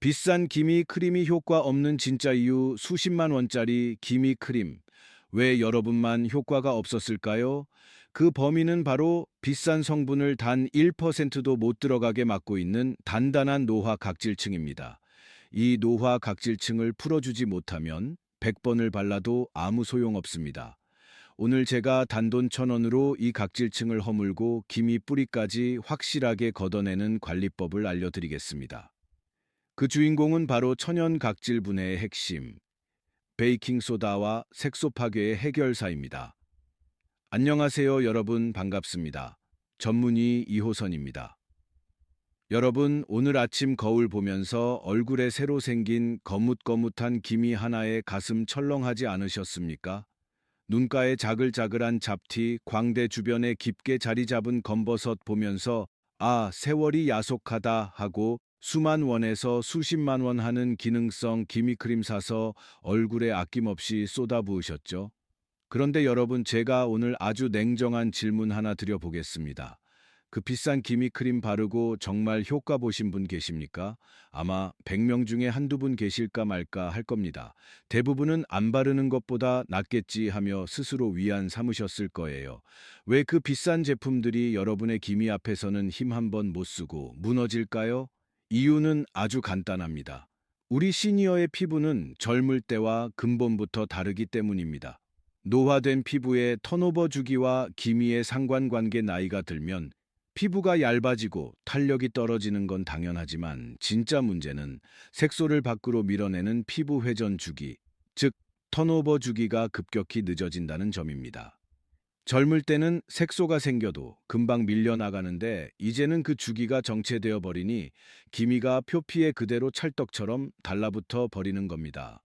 비싼 기미 크림이 효과 없는 진짜 이유 수십만 원짜리 기미 크림. 왜 여러분만 효과가 없었을까요? 그 범인은 바로 비싼 성분을 단 1%도 못 들어가게 막고 있는 단단한 노화 각질층입니다. 이 노화 각질층을 풀어주지 못하면 100번을 발라도 아무 소용없습니다. 오늘 제가 단돈 1,000원으로 이 각질층을 허물고 기미 뿌리까지 확실하게 걷어내는 관리법을 알려드리겠습니다. 그 주인공은 바로 천연 각질 분해의 핵심, 베이킹소다와 색소 파괴의 해결사입니다. 안녕하세요, 여러분 반갑습니다. 전문의 이호선입니다. 여러분, 오늘 아침 거울 보면서 얼굴에 새로 생긴 거뭇거뭇한 기미 하나에 가슴 철렁하지 않으셨습니까? 눈가에 자글자글한 잡티, 광대 주변에 깊게 자리 잡은 검버섯 보면서 아, 세월이 야속하다 하고 수만 원에서 수십만 원 하는 기능성 기미크림 사서 얼굴에 아낌없이 쏟아부으셨죠? 그런데 여러분, 제가 오늘 아주 냉정한 질문 하나 드려보겠습니다. 그 비싼 기미크림 바르고 정말 효과 보신 분 계십니까? 아마 100명 중에 한두 분 계실까 말까 할 겁니다. 대부분은 안 바르는 것보다 낫겠지 하며 스스로 위안 삼으셨을 거예요. 왜 그 비싼 제품들이 여러분의 기미 앞에서는 힘 한 번 못 쓰고 무너질까요? 이유는 아주 간단합니다. 우리 시니어의 피부는 젊을 때와 근본부터 다르기 때문입니다. 노화된 피부의 턴오버 주기와 기미의 상관관계 나이가 들면 피부가 얇아지고 탄력이 떨어지는 건 당연하지만 진짜 문제는 색소를 밖으로 밀어내는 피부 회전 주기, 즉 턴오버 주기가 급격히 늦어진다는 점입니다. 젊을 때는 색소가 생겨도 금방 밀려나가는데 이제는 그 주기가 정체되어 버리니 기미가 표피에 그대로 찰떡처럼 달라붙어 버리는 겁니다.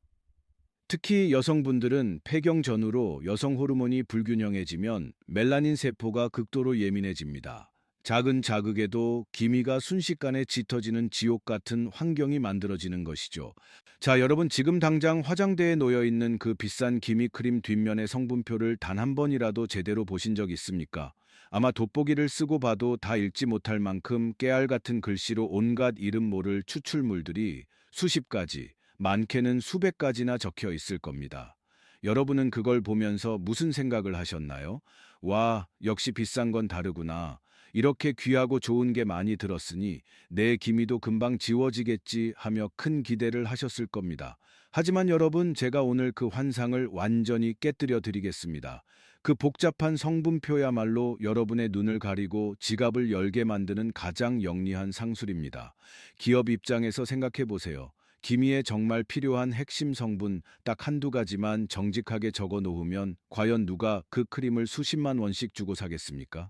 특히 여성분들은 폐경 전후로 여성 호르몬이 불균형해지면 멜라닌 세포가 극도로 예민해집니다. 작은 자극에도 기미가 순식간에 짙어지는 지옥 같은 환경이 만들어지는 것이죠. 자, 여러분 지금 당장 화장대에 놓여 있는 그 비싼 기미 크림 뒷면의 성분표를 단 한 번이라도 제대로 보신 적 있습니까? 아마 돋보기를 쓰고 봐도 다 읽지 못할 만큼 깨알 같은 글씨로 온갖 이름 모를 추출물들이 수십 가지, 많게는 수백 가지나 적혀 있을 겁니다. 여러분은 그걸 보면서 무슨 생각을 하셨나요? 와, 역시 비싼 건 다르구나. 이렇게 귀하고 좋은 게 많이 들었으니 내 기미도 금방 지워지겠지 하며 큰 기대를 하셨을 겁니다. 하지만 여러분, 제가 오늘 그 환상을 완전히 깨뜨려 드리겠습니다. 그 복잡한 성분표야말로 여러분의 눈을 가리고 지갑을 열게 만드는 가장 영리한 상술입니다. 기업 입장에서 생각해 보세요. 기미에 정말 필요한 핵심 성분 딱 한두 가지만 정직하게 적어 놓으면 과연 누가 그 크림을 수십만 원씩 주고 사겠습니까?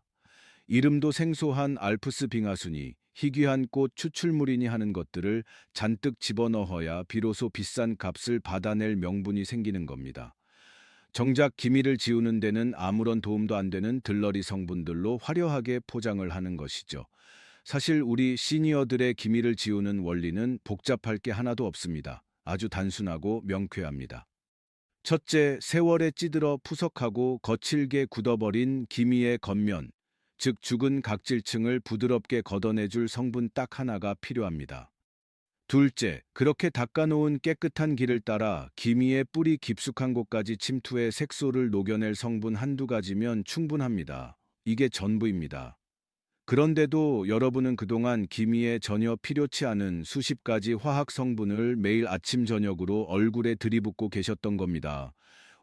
이름도 생소한 알프스 빙하수니 희귀한 꽃 추출물이니 하는 것들을 잔뜩 집어넣어야 비로소 비싼 값을 받아낼 명분이 생기는 겁니다. 정작 기미를 지우는 데는 아무런 도움도 안 되는 들러리 성분들로 화려하게 포장을 하는 것이죠. 사실 우리 시니어들의 기미를 지우는 원리는 복잡할 게 하나도 없습니다. 아주 단순하고 명쾌합니다. 첫째, 세월에 찌들어 푸석하고 거칠게 굳어버린 기미의 겉면, 즉 죽은 각질층을 부드럽게 걷어내줄 성분 딱 하나가 필요합니다. 둘째, 그렇게 닦아놓은 깨끗한 길을 따라 기미의 뿌리 깊숙한 곳까지 침투해 색소를 녹여낼 성분 한두 가지면 충분합니다. 이게 전부입니다. 그런데도 여러분은 그동안 기미에 전혀 필요치 않은 수십 가지 화학 성분을 매일 아침 저녁으로 얼굴에 들이붓고 계셨던 겁니다.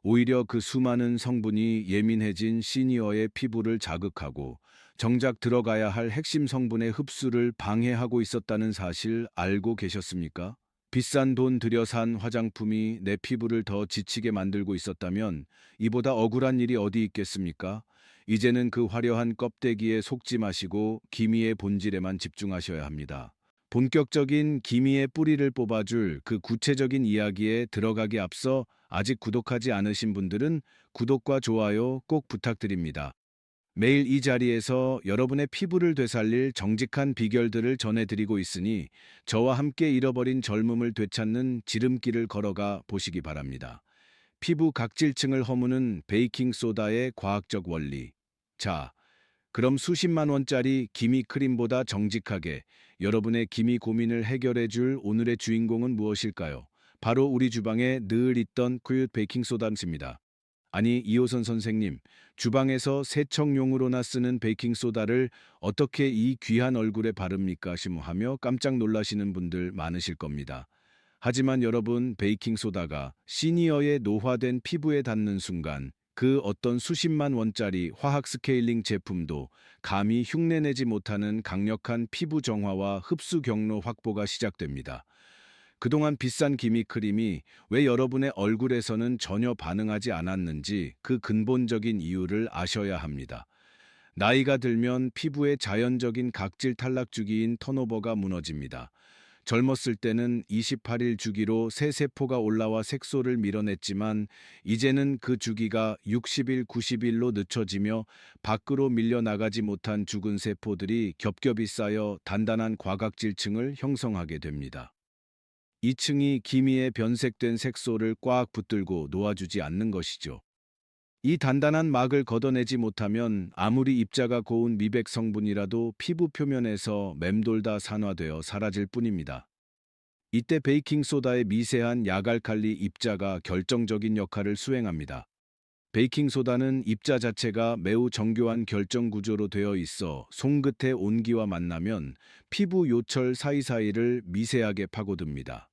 오히려 그 수많은 성분이 예민해진 시니어의 피부를 자극하고 정작 들어가야 할 핵심 성분의 흡수를 방해하고 있었다는 사실 알고 계셨습니까? 비싼 돈 들여 산 화장품이 내 피부를 더 지치게 만들고 있었다면 이보다 억울한 일이 어디 있겠습니까? 이제는 그 화려한 껍데기에 속지 마시고 기미의 본질에만 집중하셔야 합니다. 본격적인 기미의 뿌리를 뽑아줄 그 구체적인 이야기에 들어가기 앞서 아직 구독하지 않으신 분들은 구독과 좋아요 꼭 부탁드립니다. 매일 이 자리에서 여러분의 피부를 되살릴 정직한 비결들을 전해드리고 있으니 저와 함께 잃어버린 젊음을 되찾는 지름길을 걸어가 보시기 바랍니다. 피부 각질층을 허무는 베이킹소다의 과학적 원리. 자, 그럼 수십만 원짜리 기미 크림보다 정직하게 여러분의 기미 고민을 해결해 줄 오늘의 주인공은 무엇일까요? 바로 우리 주방에 늘 있던 그 베이킹소다입니다. 아니, 이호선 선생님, 주방에서 세척용으로나 쓰는 베이킹소다를 어떻게 이 귀한 얼굴에 바릅니까? 하며 깜짝 놀라시는 분들 많으실 겁니다. 하지만 여러분, 베이킹소다가 시니어의 노화된 피부에 닿는 순간 그 어떤 수십만 원짜리 화학 스케일링 제품도 감히 흉내내지 못하는 강력한 피부 정화와 흡수 경로 확보가 시작됩니다. 그동안 비싼 기미 크림이 왜 여러분의 얼굴에서는 전혀 반응하지 않았는지 그 근본적인 이유를 아셔야 합니다. 나이가 들면 피부의 자연적인 각질 탈락 주기인 턴오버가 무너집니다. 젊었을 때는 28일 주기로 새 세포가 올라와 색소를 밀어냈지만 이제는 그 주기가 60일, 90일로 늦춰지며 밖으로 밀려나가지 못한 죽은 세포들이 겹겹이 쌓여 단단한 과각질층을 형성하게 됩니다. 이 층이 기미에 변색된 색소를 꽉 붙들고 놓아주지 않는 것이죠. 이 단단한 막을 걷어내지 못하면 아무리 입자가 고운 미백 성분이라도 피부 표면에서 맴돌다 산화되어 사라질 뿐입니다. 이때 베이킹소다의 미세한 야갈칼리 입자가 결정적인 역할을 수행합니다. 베이킹소다는 입자 자체가 매우 정교한 결정 구조로 되어 있어 손끝의 온기와 만나면 피부 요철 사이사이를 미세하게 파고듭니다.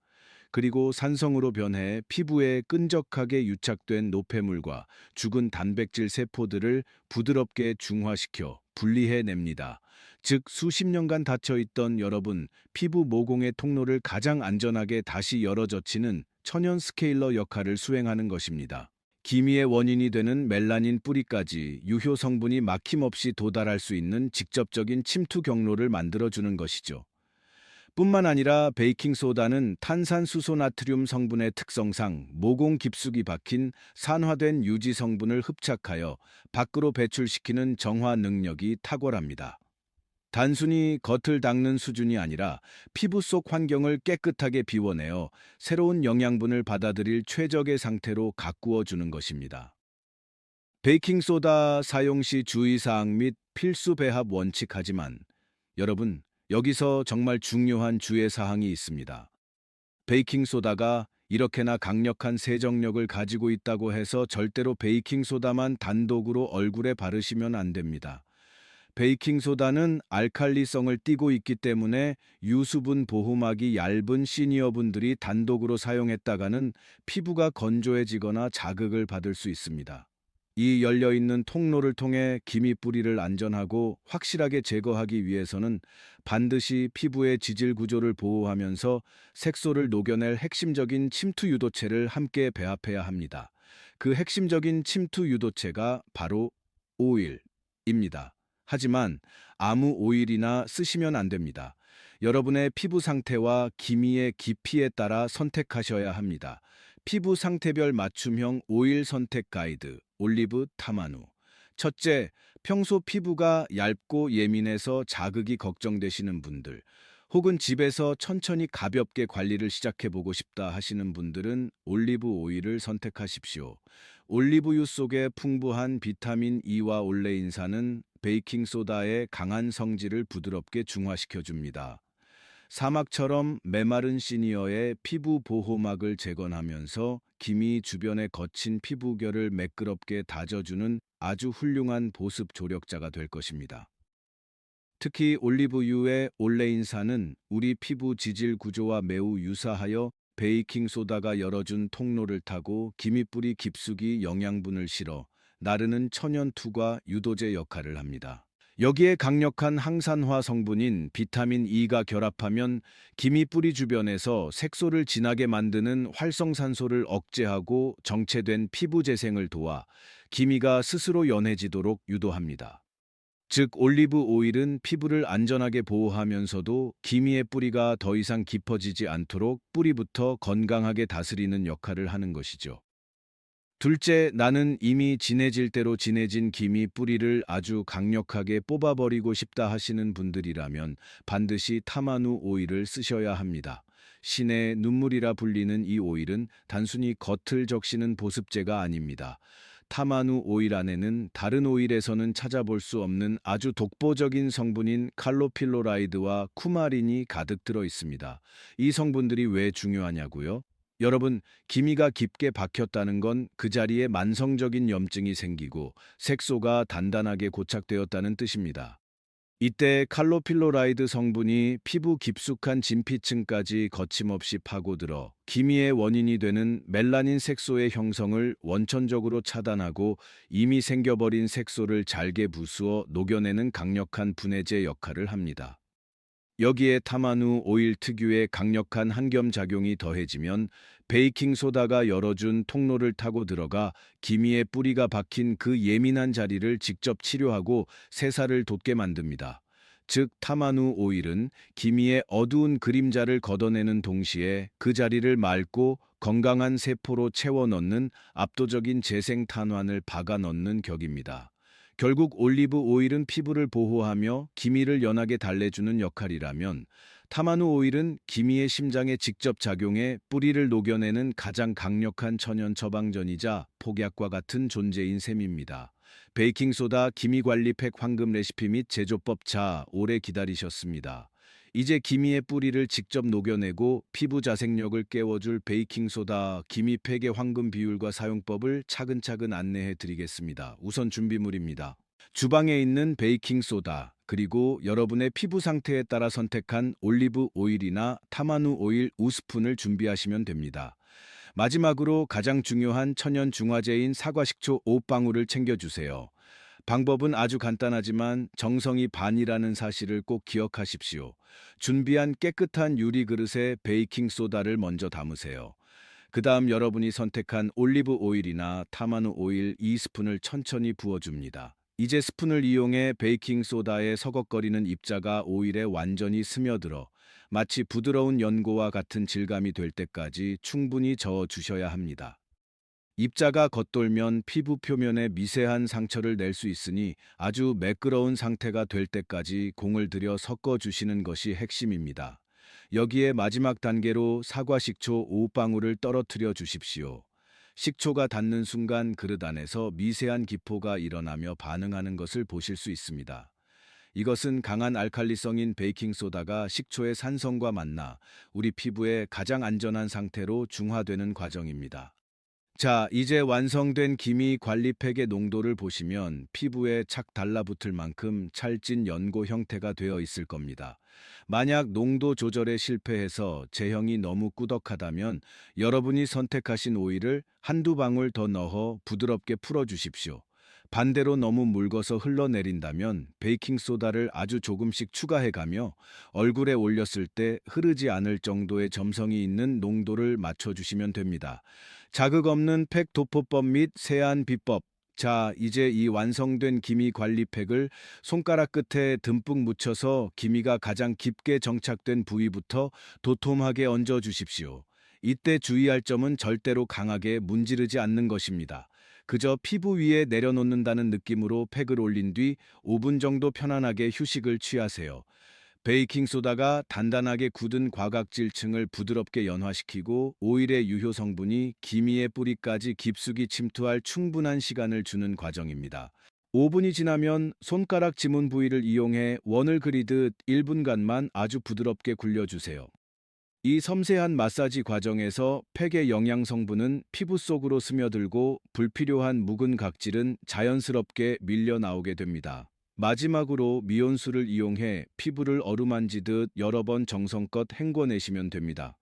그리고 산성으로 변해 피부에 끈적하게 유착된 노폐물과 죽은 단백질 세포들을 부드럽게 중화시켜 분리해냅니다. 즉, 수십 년간 닫혀있던 여러분 피부 모공의 통로를 가장 안전하게 다시 열어젖히는 천연 스케일러 역할을 수행하는 것입니다. 기미의 원인이 되는 멜라닌 뿌리까지 유효 성분이 막힘없이 도달할 수 있는 직접적인 침투 경로를 만들어주는 것이죠. 뿐만 아니라 베이킹소다는 탄산수소 나트륨 성분의 특성상 모공 깊숙이 박힌 산화된 유지 성분을 흡착하여 밖으로 배출시키는 정화 능력이 탁월합니다. 단순히 겉을 닦는 수준이 아니라 피부 속 환경을 깨끗하게 비워내어 새로운 영양분을 받아들일 최적의 상태로 가꾸어 주는 것입니다. 베이킹소다 사용 시 주의사항 및 필수 배합 원칙하지만 여러분, 여기서 정말 중요한 주의사항이 있습니다. 베이킹소다가 이렇게나 강력한 세정력을 가지고 있다고 해서 절대로 베이킹소다만 단독으로 얼굴에 바르시면 안 됩니다. 베이킹소다는 알칼리성을 띠고 있기 때문에 유수분 보호막이 얇은 시니어분들이 단독으로 사용했다가는 피부가 건조해지거나 자극을 받을 수 있습니다. 이 열려있는 통로를 통해 기미 뿌리를 안전하고 확실하게 제거하기 위해서는 반드시 피부의 지질 구조를 보호하면서 색소를 녹여낼 핵심적인 침투 유도체를 함께 배합해야 합니다. 그 핵심적인 침투 유도체가 바로 오일입니다. 하지만 아무 오일이나 쓰시면 안 됩니다. 여러분의 피부 상태와 기미의 깊이에 따라 선택하셔야 합니다. 피부 상태별 맞춤형 오일 선택 가이드, 올리브 타마누. 첫째, 평소 피부가 얇고 예민해서 자극이 걱정되시는 분들, 혹은 집에서 천천히 가볍게 관리를 시작해보고 싶다 하시는 분들은 올리브 오일을 선택하십시오. 올리브유 속에 풍부한 비타민 E와 올레인산은 베이킹소다의 강한 성질을 부드럽게 중화시켜줍니다. 사막처럼 메마른 시니어의 피부 보호막을 재건하면서 기미 주변의 거친 피부결을 매끄럽게 다져주는 아주 훌륭한 보습 조력자가 될 것입니다. 특히 올리브유의 올레인산은 우리 피부 지질 구조와 매우 유사하여 베이킹소다가 열어준 통로를 타고 기미뿌리 깊숙이 영양분을 실어 나르는 천연 투과 유도제 역할을 합니다. 여기에 강력한 항산화 성분인 비타민 E가 결합하면 기미 뿌리 주변에서 색소를 진하게 만드는 활성산소를 억제하고 정체된 피부 재생을 도와 기미가 스스로 연해지도록 유도합니다. 즉, 올리브 오일은 피부를 안전하게 보호하면서도 기미의 뿌리가 더 이상 깊어지지 않도록 뿌리부터 건강하게 다스리는 역할을 하는 것이죠. 둘째, 나는 이미 진해질 대로 진해진 기미 뿌리를 아주 강력하게 뽑아버리고 싶다 하시는 분들이라면 반드시 타마누 오일을 쓰셔야 합니다. 신의 눈물이라 불리는 이 오일은 단순히 겉을 적시는 보습제가 아닙니다. 타마누 오일 안에는 다른 오일에서는 찾아볼 수 없는 아주 독보적인 성분인 칼로필로라이드와 쿠마린이 가득 들어 있습니다. 이 성분들이 왜 중요하냐고요? 여러분, 기미가 깊게 박혔다는 건 그 자리에 만성적인 염증이 생기고 색소가 단단하게 고착되었다는 뜻입니다. 이때 칼로필로라이드 성분이 피부 깊숙한 진피층까지 거침없이 파고들어 기미의 원인이 되는 멜라닌 색소의 형성을 원천적으로 차단하고 이미 생겨버린 색소를 잘게 부수어 녹여내는 강력한 분해제 역할을 합니다. 여기에 타마누 오일 특유의 강력한 항염 작용이 더해지면 베이킹소다가 열어준 통로를 타고 들어가 기미의 뿌리가 박힌 그 예민한 자리를 직접 치료하고 새살을 돋게 만듭니다. 즉, 타마누 오일은 기미의 어두운 그림자를 걷어내는 동시에 그 자리를 맑고 건강한 세포로 채워 넣는 압도적인 재생 탄환을 박아 넣는 격입니다. 결국 올리브 오일은 피부를 보호하며 기미를 연하게 달래주는 역할이라면 타마누 오일은 기미의 심장에 직접 작용해 뿌리를 녹여내는 가장 강력한 천연 처방전이자 폭약과 같은 존재인 셈입니다. 베이킹소다 기미관리팩 황금 레시피 및 제조법. 자, 오래 기다리셨습니다. 이제 기미의 뿌리를 직접 녹여내고 피부 자생력을 깨워줄 베이킹소다 기미팩의 황금 비율과 사용법을 차근차근 안내해 드리겠습니다. 우선 준비물입니다. 주방에 있는 베이킹소다, 그리고 여러분의 피부 상태에 따라 선택한 올리브 오일이나 타마누 오일 5스푼을 준비하시면 됩니다. 마지막으로 가장 중요한 천연 중화제인 사과식초 5방울을 챙겨주세요. 방법은 아주 간단하지만 정성이 반이라는 사실을 꼭 기억하십시오. 준비한 깨끗한 유리 그릇에 베이킹 소다를 먼저 담으세요. 그 다음 여러분이 선택한 올리브 오일이나 타마누 오일 2스푼을 천천히 부어줍니다. 이제 스푼을 이용해 베이킹 소다의 서걱거리는 입자가 오일에 완전히 스며들어 마치 부드러운 연고와 같은 질감이 될 때까지 충분히 저어 주셔야 합니다. 입자가 겉돌면 피부 표면에 미세한 상처를 낼 수 있으니 아주 매끄러운 상태가 될 때까지 공을 들여 섞어 주시는 것이 핵심입니다. 여기에 마지막 단계로 사과 식초 5방울을 떨어뜨려 주십시오. 식초가 닿는 순간 그릇 안에서 미세한 기포가 일어나며 반응하는 것을 보실 수 있습니다. 이것은 강한 알칼리성인 베이킹소다가 식초의 산성과 만나 우리 피부에 가장 안전한 상태로 중화되는 과정입니다. 자, 이제 완성된 기미 관리팩의 농도를 보시면 피부에 착 달라붙을 만큼 찰진 연고 형태가 되어 있을 겁니다. 만약 농도 조절에 실패해서 제형이 너무 꾸덕하다면 여러분이 선택하신 오일을 한두 방울 더 넣어 부드럽게 풀어주십시오. 반대로 너무 묽어서 흘러내린다면 베이킹소다를 아주 조금씩 추가해가며 얼굴에 올렸을 때 흐르지 않을 정도의 점성이 있는 농도를 맞춰주시면 됩니다. 자극 없는 팩 도포법 및 세안 비법. 자, 이제 이 완성된 기미 관리팩을 손가락 끝에 듬뿍 묻혀서 기미가 가장 깊게 정착된 부위부터 도톰하게 얹어 주십시오. 이때 주의할 점은 절대로 강하게 문지르지 않는 것입니다. 그저 피부 위에 내려놓는다는 느낌으로 팩을 올린 뒤 5분 정도 편안하게 휴식을 취하세요. 베이킹소다가 단단하게 굳은 과각질층을 부드럽게 연화시키고 오일의 유효 성분이 기미의 뿌리까지 깊숙이 침투할 충분한 시간을 주는 과정입니다. 5분이 지나면 손가락 지문 부위를 이용해 원을 그리듯 1분간만 아주 부드럽게 굴려주세요. 이 섬세한 마사지 과정에서 팩의 영양 성분은 피부 속으로 스며들고 불필요한 묵은 각질은 자연스럽게 밀려 나오게 됩니다. 마지막으로 미온수를 이용해 피부를 어루만지듯 여러 번 정성껏 헹궈내시면 됩니다.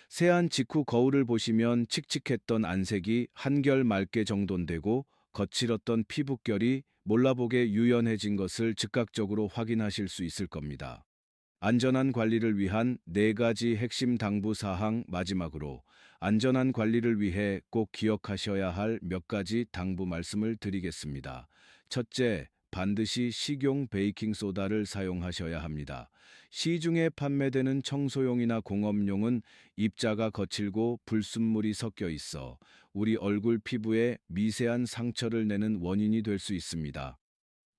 세안 직후 거울을 보시면 칙칙했던 안색이 한결 맑게 정돈되고 거칠었던 피부결이 몰라보게 유연해진 것을 즉각적으로 확인하실 수 있을 겁니다. 안전한 관리를 위한 4가지 핵심 당부 사항. 마지막으로 안전한 관리를 위해 꼭 기억하셔야 할 몇 가지 당부 말씀을 드리겠습니다. 첫째, 반드시 식용 베이킹소다를 사용하셔야 합니다. 시중에 판매되는 청소용이나 공업용은 입자가 거칠고 불순물이 섞여 있어 우리 얼굴 피부에 미세한 상처를 내는 원인이 될 수 있습니다.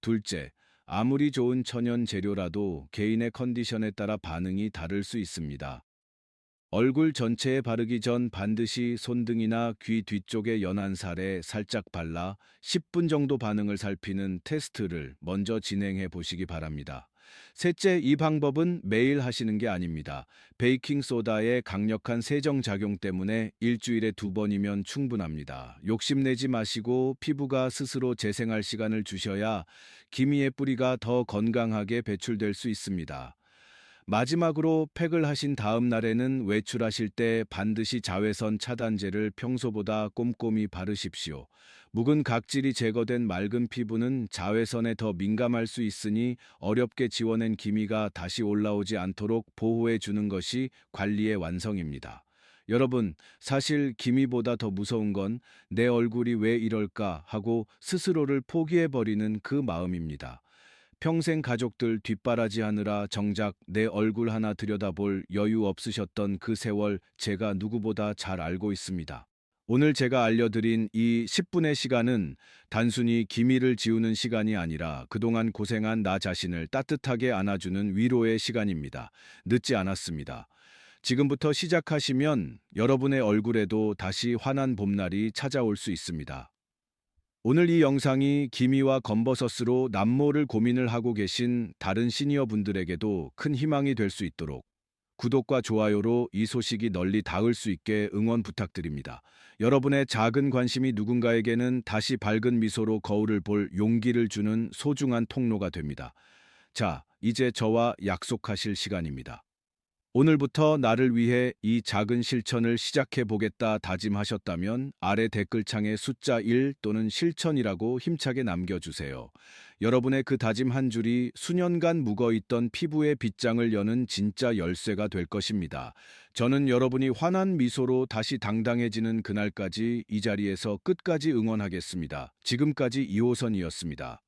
둘째, 아무리 좋은 천연 재료라도 개인의 컨디션에 따라 반응이 다를 수 있습니다. 얼굴 전체에 바르기 전 반드시 손등이나 귀 뒤쪽에 연한 살에 살짝 발라 10분 정도 반응을 살피는 테스트를 먼저 진행해 보시기 바랍니다. 셋째, 이 방법은 매일 하시는 게 아닙니다. 베이킹소다의 강력한 세정 작용 때문에 일주일에 2번이면 충분합니다. 욕심내지 마시고 피부가 스스로 재생할 시간을 주셔야 기미의 뿌리가 더 건강하게 배출될 수 있습니다. 마지막으로 팩을 하신 다음 날에는 외출하실 때 반드시 자외선 차단제를 평소보다 꼼꼼히 바르십시오. 묵은 각질이 제거된 맑은 피부는 자외선에 더 민감할 수 있으니 어렵게 지워낸 기미가 다시 올라오지 않도록 보호해 주는 것이 관리의 완성입니다. 여러분, 사실 기미보다 더 무서운 건 내 얼굴이 왜 이럴까 하고 스스로를 포기해 버리는 그 마음입니다. 평생 가족들 뒷바라지하느라 정작 내 얼굴 하나 들여다볼 여유 없으셨던 그 세월 제가 누구보다 잘 알고 있습니다. 오늘 제가 알려드린 이 10분의 시간은 단순히 기미를 지우는 시간이 아니라 그동안 고생한 나 자신을 따뜻하게 안아주는 위로의 시간입니다. 늦지 않았습니다. 지금부터 시작하시면 여러분의 얼굴에도 다시 환한 봄날이 찾아올 수 있습니다. 오늘 이 영상이 기미와 검버섯으로 남모를 고민을 하고 계신 다른 시니어 분들에게도 큰 희망이 될 수 있도록 구독과 좋아요로 이 소식이 널리 닿을 수 있게 응원 부탁드립니다. 여러분의 작은 관심이 누군가에게는 다시 밝은 미소로 거울을 볼 용기를 주는 소중한 통로가 됩니다. 자, 이제 저와 약속하실 시간입니다. 오늘부터 나를 위해 이 작은 실천을 시작해 보겠다 다짐하셨다면 아래 댓글창에 숫자 1 또는 실천이라고 힘차게 남겨주세요. 여러분의 그 다짐 한 줄이 수년간 묵어있던 피부의 빗장을 여는 진짜 열쇠가 될 것입니다. 저는 여러분이 환한 미소로 다시 당당해지는 그날까지 이 자리에서 끝까지 응원하겠습니다. 지금까지 2호선이었습니다.